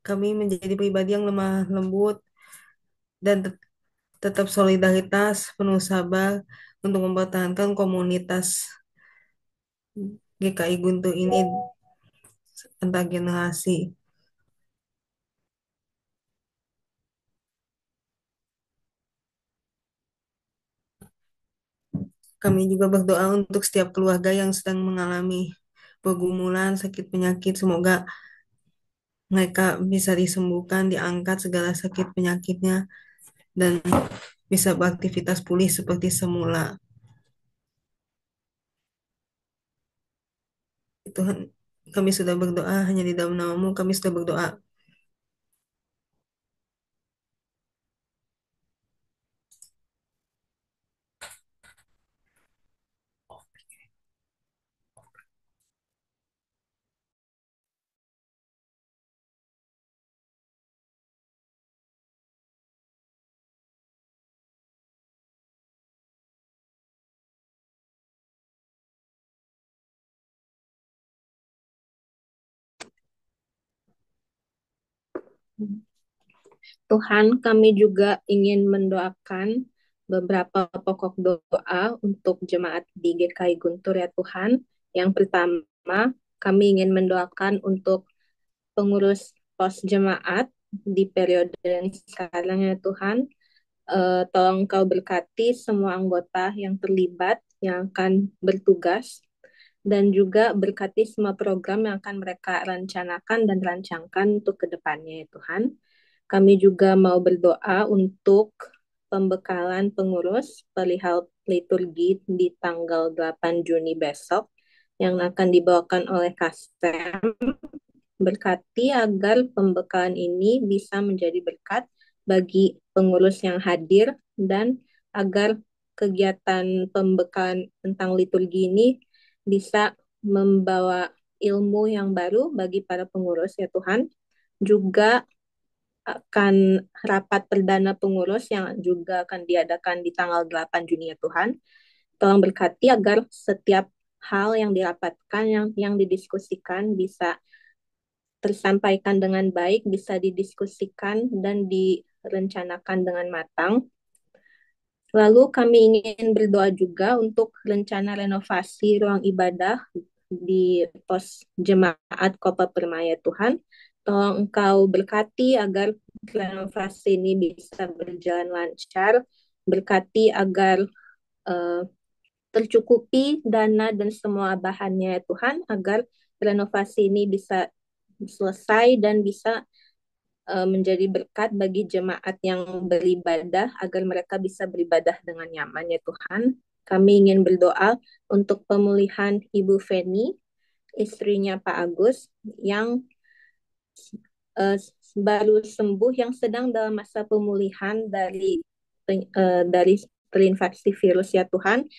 kami menjadi pribadi yang lemah lembut dan tetap solidaritas, penuh sabar untuk mempertahankan komunitas GKI Guntur ini antar generasi. Kami juga berdoa untuk setiap keluarga yang sedang mengalami pergumulan, sakit penyakit. Semoga mereka bisa disembuhkan, diangkat segala sakit penyakitnya, dan bisa beraktivitas pulih seperti semula. Tuhan, kami sudah berdoa hanya di dalam nama-Mu, kami sudah berdoa. Tuhan, kami juga ingin mendoakan beberapa pokok doa untuk jemaat di GKI Guntur ya Tuhan. Yang pertama, kami ingin mendoakan untuk pengurus pos jemaat di periode yang sekarang ya Tuhan. Tolong Kau berkati semua anggota yang terlibat, yang akan bertugas, dan juga berkati semua program yang akan mereka rencanakan dan rancangkan untuk kedepannya ya Tuhan. Kami juga mau berdoa untuk pembekalan pengurus perihal liturgi di tanggal 8 Juni besok yang akan dibawakan oleh Kastem. Berkati agar pembekalan ini bisa menjadi berkat bagi pengurus yang hadir dan agar kegiatan pembekalan tentang liturgi ini bisa membawa ilmu yang baru bagi para pengurus ya Tuhan. Juga akan rapat perdana pengurus yang juga akan diadakan di tanggal 8 Juni ya Tuhan. Tolong berkati agar setiap hal yang dirapatkan, yang didiskusikan bisa tersampaikan dengan baik, bisa didiskusikan dan direncanakan dengan matang. Lalu kami ingin berdoa juga untuk rencana renovasi ruang ibadah di pos jemaat Koper Permaya Tuhan. Tolong Engkau berkati agar renovasi ini bisa berjalan lancar, berkati agar tercukupi dana dan semua bahannya ya Tuhan, agar renovasi ini bisa selesai dan bisa menjadi berkat bagi jemaat yang beribadah agar mereka bisa beribadah dengan nyaman ya Tuhan. Kami ingin berdoa untuk pemulihan Ibu Feni, istrinya Pak Agus, yang baru sembuh, yang sedang dalam masa pemulihan dari terinfeksi virus ya Tuhan.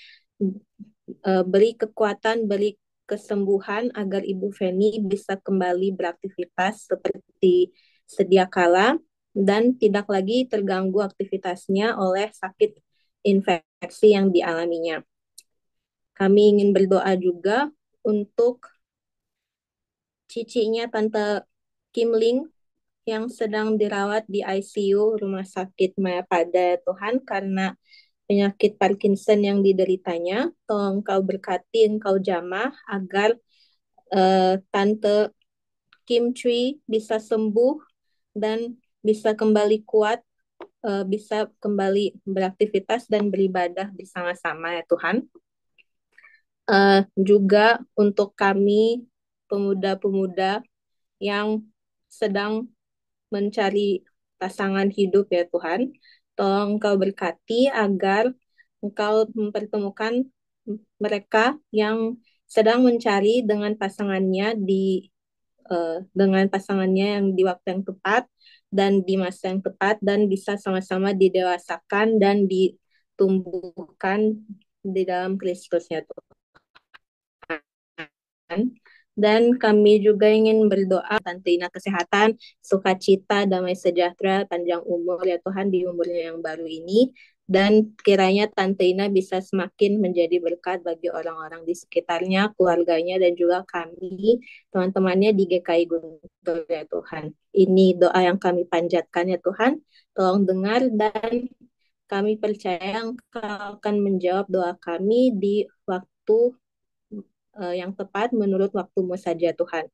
Beri kekuatan, beri kesembuhan agar Ibu Feni bisa kembali beraktivitas seperti sedia kala dan tidak lagi terganggu aktivitasnya oleh sakit infeksi yang dialaminya. Kami ingin berdoa juga untuk cicinya Tante Kim Ling yang sedang dirawat di ICU Rumah Sakit Mayapada Tuhan karena penyakit Parkinson yang dideritanya. Tolong Engkau berkati, Engkau jamah agar Tante Kim Chui bisa sembuh dan bisa kembali kuat, bisa kembali beraktivitas dan beribadah bersama-sama ya Tuhan. Juga untuk kami pemuda-pemuda yang sedang mencari pasangan hidup ya Tuhan, tolong Engkau berkati agar Engkau mempertemukan mereka yang sedang mencari dengan pasangannya yang di waktu yang tepat dan di masa yang tepat, dan bisa sama-sama didewasakan dan ditumbuhkan di dalam Kristusnya Tuhan. Dan kami juga ingin berdoa Tante Ina kesehatan, sukacita, damai sejahtera, panjang umur ya Tuhan di umurnya yang baru ini. Dan kiranya Tante Ina bisa semakin menjadi berkat bagi orang-orang di sekitarnya, keluarganya, dan juga kami, teman-temannya di GKI Guntur ya Tuhan. Ini doa yang kami panjatkan ya Tuhan. Tolong dengar dan kami percaya Engkau akan menjawab doa kami di waktu yang tepat menurut waktumu saja Tuhan.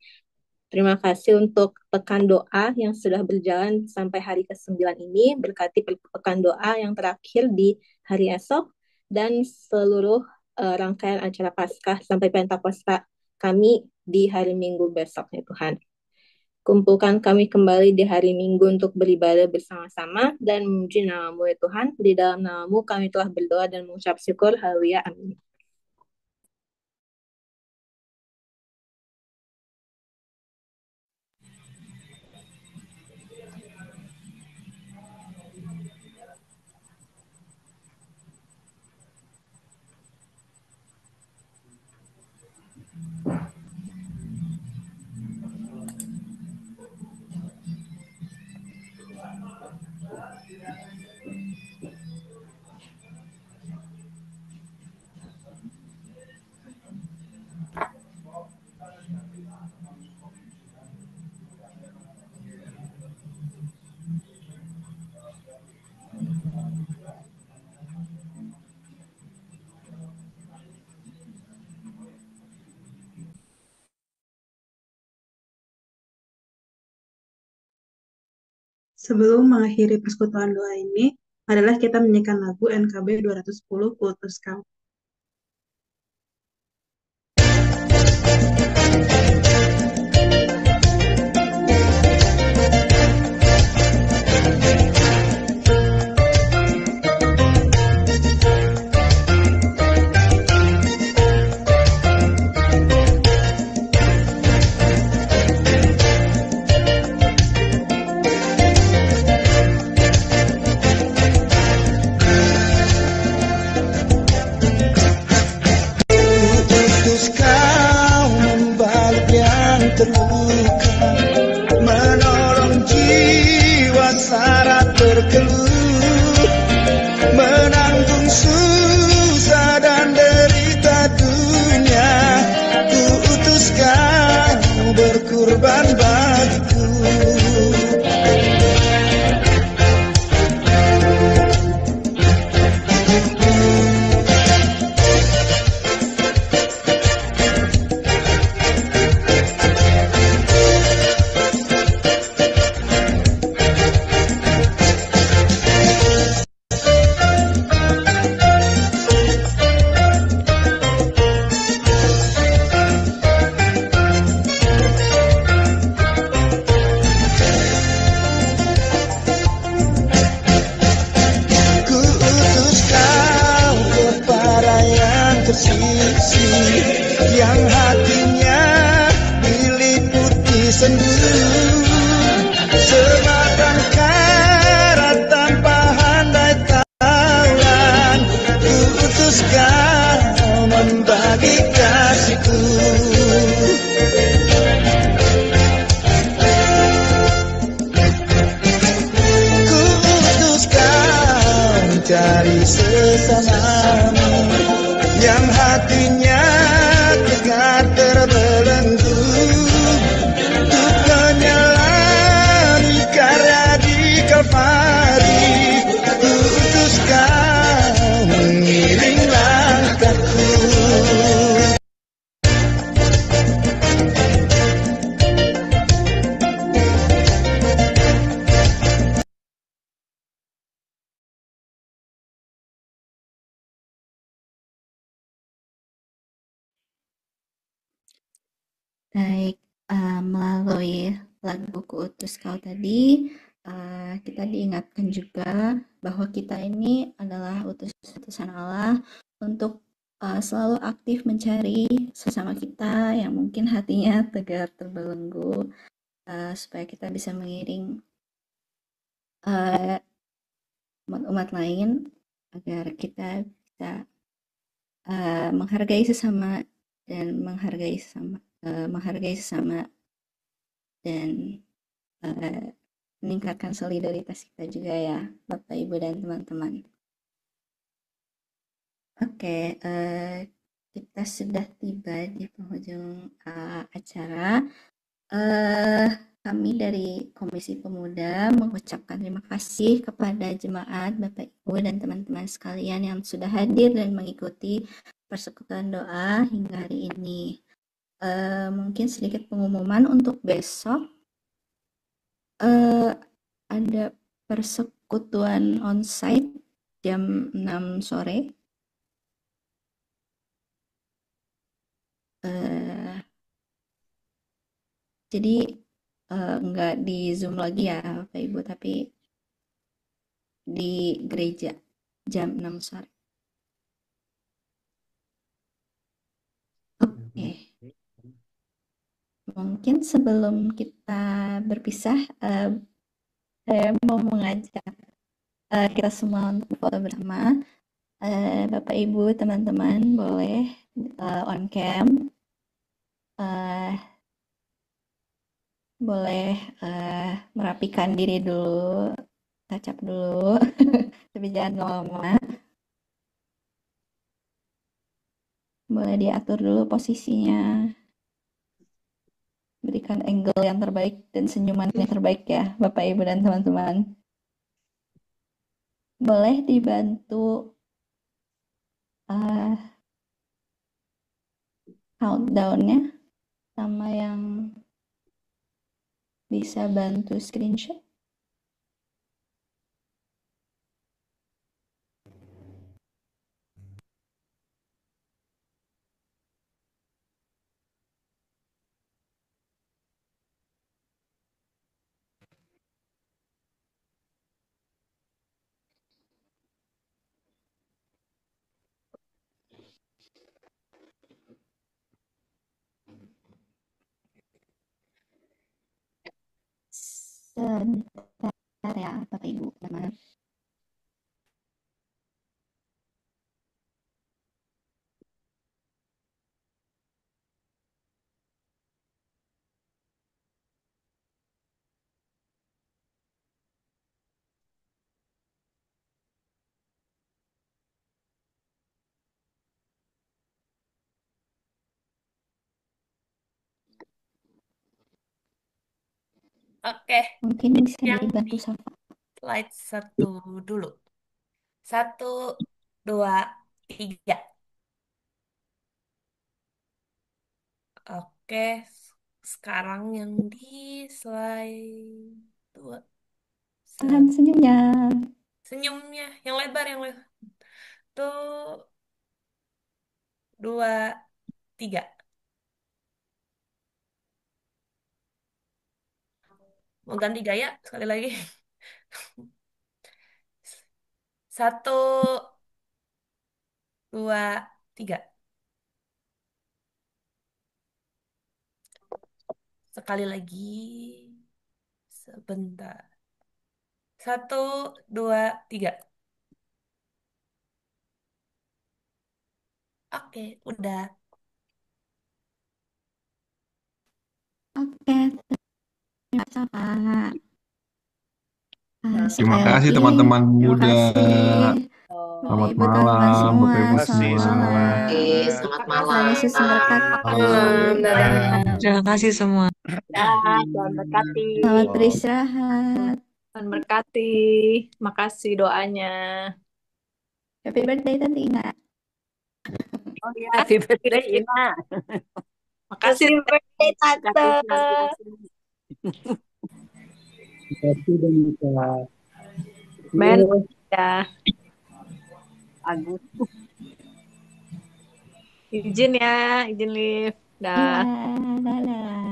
Terima kasih untuk pekan doa yang sudah berjalan sampai hari ke-9 ini. Berkati pekan doa yang terakhir di hari esok dan seluruh rangkaian acara Paskah sampai Pentakosta kami di hari Minggu besok ya Tuhan. Kumpulkan kami kembali di hari Minggu untuk beribadah bersama-sama dan memuji nama-Mu ya Tuhan. Di dalam nama-Mu kami telah berdoa dan mengucap syukur. Haleluya. Amin. Sebelum mengakhiri persekutuan doa ini, adalah kita menyanyikan lagu NKB 210 Kultus Kau. Sematang kara tanpa handai taulan, ku utus kau membagi kasihku. Ku utus kau mencari sesamamu yang hatinya tegar terbelenggu, untuk menyelami karya di Kalvari. Ku utus kau mengiring langkahku. Baik, melalui lagu Ku Utus Kau tadi, kita diingatkan juga bahwa kita ini adalah utusan Allah untuk selalu aktif mencari sesama kita yang mungkin hatinya tegar terbelenggu, supaya kita bisa mengiring umat-umat lain agar kita bisa menghargai sesama dan menghargai sesama dan meningkatkan solidaritas kita juga ya, Bapak Ibu dan teman-teman. Oke, kita sudah tiba di penghujung acara. Kami dari Komisi Pemuda mengucapkan terima kasih kepada jemaat, Bapak Ibu dan teman-teman sekalian yang sudah hadir dan mengikuti persekutuan doa hingga hari ini. Mungkin sedikit pengumuman untuk besok. Ada persekutuan onsite jam 6 sore. Jadi nggak di Zoom lagi ya Bapak Ibu, tapi di gereja jam 6 sore. Oke. Mungkin sebelum kita berpisah, saya mau mengajak kita semua untuk foto bersama. Bapak Ibu, teman-teman boleh on cam, boleh merapikan diri dulu, touch up dulu, tapi jangan lama. Boleh diatur dulu posisinya, berikan angle yang terbaik dan senyuman yang terbaik ya Bapak Ibu dan teman-teman. Boleh dibantu countdown-nya sama yang bisa bantu screenshot. Sebentar ya Bapak Ibu, teman-teman. Oke, Mungkin bisa yang dibantu di Safa. slide 1 dulu. 1, 2, 3. Oke, sekarang yang di slide 2. Tahan senyumnya. Senyumnya, yang lebar, yang lebar. Tuh, 2, 3. Mau ganti gaya sekali lagi. 1, 2, 3. Sekali lagi. Sebentar. 1, 2, 3. Oke, udah. Oke, terima kasih Kak. Terima Sekali kasih lagi, teman-teman terima muda. kasih Bapak Selamat Ibu teman-teman malam, semua. Bapak Ibu Selamat semua. malam. Selamat Tuhan malam. Yesus memberkati. Malam. Dadah. Terima kasih semua. Tuhan berkati. Selamat beristirahat. Tuhan berkati. Makasih doanya. Happy birthday Tante Ina. Oh ya, happy birthday Ina. Makasih. Happy birthday, Tante. Kasih senantiasa. Terima kasih Danica. Men, Yo. ya. Agus. Izin ya, izin live. Iya, Dah. dadah.